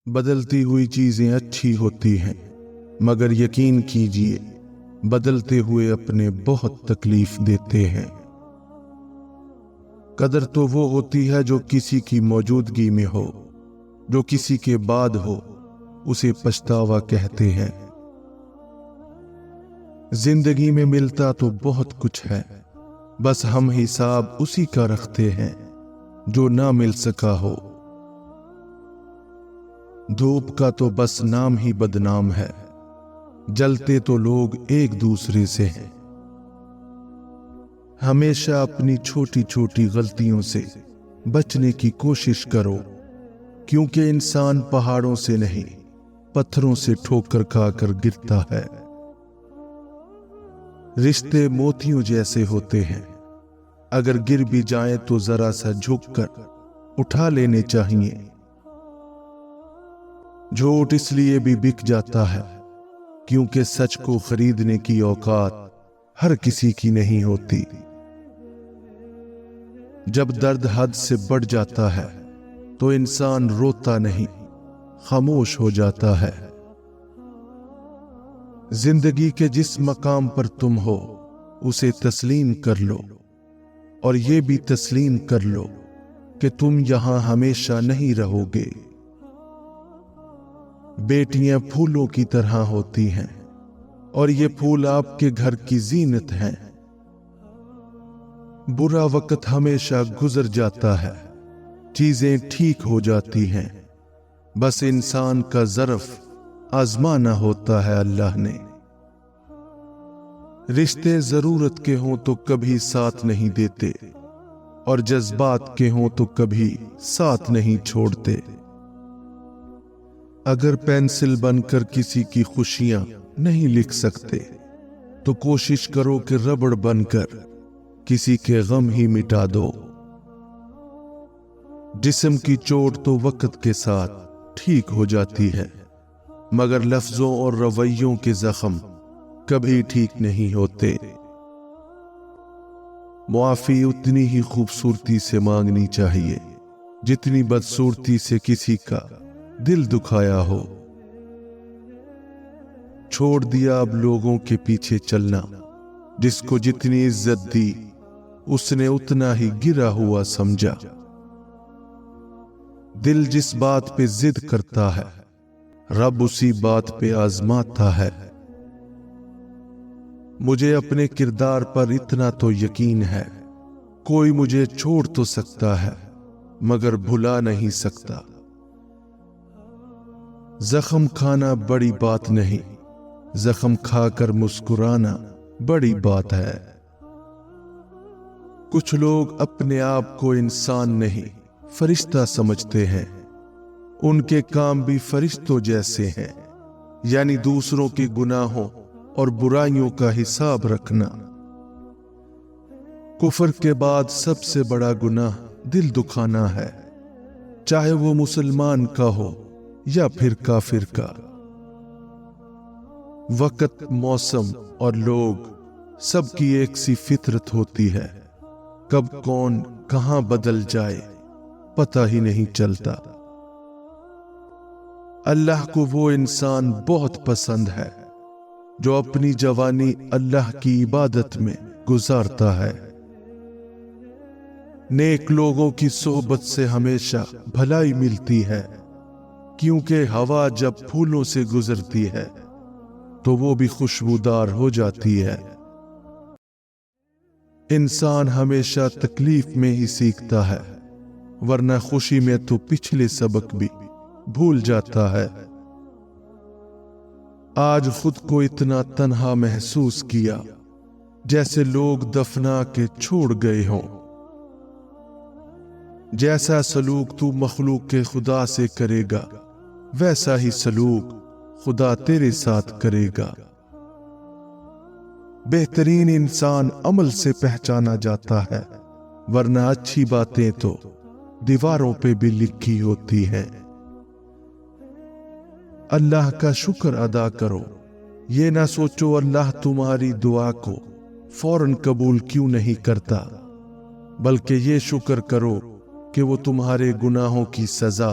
بدلتی ہوئی چیزیں اچھی ہوتی ہیں، مگر یقین کیجیے بدلتے ہوئے اپنے بہت تکلیف دیتے ہیں۔ قدر تو وہ ہوتی ہے جو کسی کی موجودگی میں ہو، جو کسی کے بعد ہو اسے پچھتاوا کہتے ہیں۔ زندگی میں ملتا تو بہت کچھ ہے، بس ہم حساب اسی کا رکھتے ہیں جو نہ مل سکا ہو۔ دھوپ کا تو بس نام ہی بدنام ہے، جلتے تو لوگ ایک دوسرے سے ہیں۔ ہمیشہ اپنی چھوٹی چھوٹی غلطیوں سے بچنے کی کوشش کرو، کیونکہ انسان پہاڑوں سے نہیں پتھروں سے ٹھوکر کھا کر گرتا ہے۔ رشتے موتیوں جیسے ہوتے ہیں، اگر گر بھی جائیں تو ذرا سا جھک کر اٹھا لینے چاہیے۔ جھوٹ اس لیے بھی بک جاتا ہے کیونکہ سچ کو خریدنے کی اوقات ہر کسی کی نہیں ہوتی۔ جب درد حد سے بڑھ جاتا ہے تو انسان روتا نہیں، خاموش ہو جاتا ہے۔ زندگی کے جس مقام پر تم ہو اسے تسلیم کر لو، اور یہ بھی تسلیم کر لو کہ تم یہاں ہمیشہ نہیں رہو گے۔ بیٹیاں پھولوں کی طرح ہوتی ہیں، اور یہ پھول آپ کے گھر کی زینت ہیں۔ برا وقت ہمیشہ گزر جاتا ہے، چیزیں ٹھیک ہو جاتی ہیں، بس انسان کا ظرف آزمانا ہوتا ہے اللہ نے۔ رشتے ضرورت کے ہوں تو کبھی ساتھ نہیں دیتے، اور جذبات کے ہوں تو کبھی ساتھ نہیں چھوڑتے۔ اگر پینسل بن کر کسی کی خوشیاں نہیں لکھ سکتے تو کوشش کرو کہ ربڑ بن کر کسی کے غم ہی مٹا دو۔ جسم کی چوٹ تو وقت کے ساتھ ٹھیک ہو جاتی ہے، مگر لفظوں اور رویوں کے زخم کبھی ٹھیک نہیں ہوتے۔ معافی اتنی ہی خوبصورتی سے مانگنی چاہیے جتنی بدصورتی سے کسی کا دل دکھایا ہو۔ چھوڑ دیا اب لوگوں کے پیچھے چلنا، جس کو جتنی عزت دی اس نے اتنا ہی گرا ہوا سمجھا۔ دل جس بات پہ ضد کرتا ہے رب اسی بات پہ آزماتا ہے۔ مجھے اپنے کردار پر اتنا تو یقین ہے، کوئی مجھے چھوڑ تو سکتا ہے مگر بھلا نہیں سکتا۔ زخم کھانا بڑی بات نہیں، زخم کھا کر مسکرانا بڑی بات ہے۔ کچھ لوگ اپنے آپ کو انسان نہیں فرشتہ سمجھتے ہیں، ان کے کام بھی فرشتوں جیسے ہیں، یعنی دوسروں کے گناہوں اور برائیوں کا حساب رکھنا۔ کفر کے بعد سب سے بڑا گناہ دل دکھانا ہے، چاہے وہ مسلمان کا ہو یا پھر کافر کا۔ وقت، موسم اور لوگ سب کی ایک سی فطرت ہوتی ہے، کب کون کہاں بدل جائے پتہ ہی نہیں چلتا۔ اللہ کو وہ انسان بہت پسند ہے جو اپنی جوانی اللہ کی عبادت میں گزارتا ہے۔ نیک لوگوں کی صحبت سے ہمیشہ بھلائی ملتی ہے، کیونکہ ہوا جب پھولوں سے گزرتی ہے تو وہ بھی خوشبودار ہو جاتی ہے۔ انسان ہمیشہ تکلیف میں ہی سیکھتا ہے، ورنہ خوشی میں تو پچھلے سبق بھی بھول جاتا ہے۔ آج خود کو اتنا تنہا محسوس کیا جیسے لوگ دفنا کے چھوڑ گئے ہوں۔ جیسا سلوک تو مخلوق کے خدا سے کرے گا ویسا ہی سلوک خدا تیرے ساتھ کرے گا۔ بہترین انسان عمل سے پہچانا جاتا ہے، ورنہ اچھی باتیں تو دیواروں پہ بھی لکھی ہوتی ہیں۔ اللہ کا شکر ادا کرو، یہ نہ سوچو اللہ تمہاری دعا کو فوراً قبول کیوں نہیں کرتا، بلکہ یہ شکر کرو کہ وہ تمہارے گناہوں کی سزا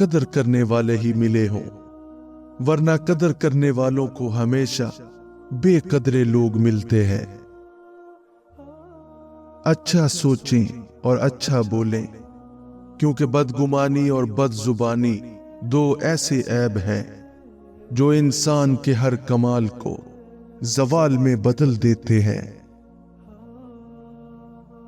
قدر کرنے والے ہی ملے ہوں، ورنہ قدر کرنے والوں کو ہمیشہ بے قدرے لوگ ملتے ہیں۔ اچھا سوچیں اور اچھا بولیں، کیونکہ بدگمانی اور بد زبانی دو ایسے عیب ہیں جو انسان کے ہر کمال کو زوال میں بدل دیتے ہیں۔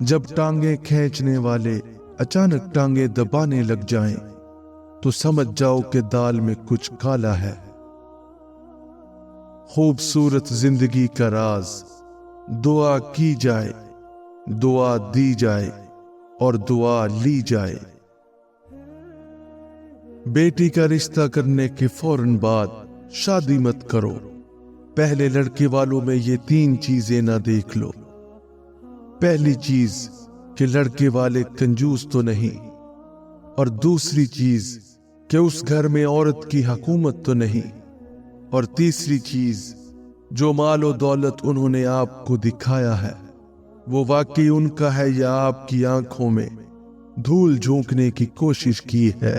جب ٹانگیں کھینچنے والے اچانک ٹانگیں دبانے لگ جائیں تو سمجھ جاؤ کہ دال میں کچھ کالا ہے۔ خوبصورت زندگی کا راز دعا کی جائے، دعا دی جائے اور دعا لی جائے۔ بیٹی کا رشتہ کرنے کے فوراً بعد شادی مت کرو، پہلے لڑکے والوں میں یہ 3 چیزیں نہ دیکھ لو۔ پہلی چیز کہ لڑکے والے کنجوس تو نہیں، اور دوسری چیز کہ اس گھر میں عورت کی حکومت تو نہیں، اور تیسری چیز جو مال و دولت انہوں نے آپ کو دکھایا ہے وہ واقعی ان کا ہے یا آپ کی آنکھوں میں دھول جھونکنے کی کوشش کی ہے۔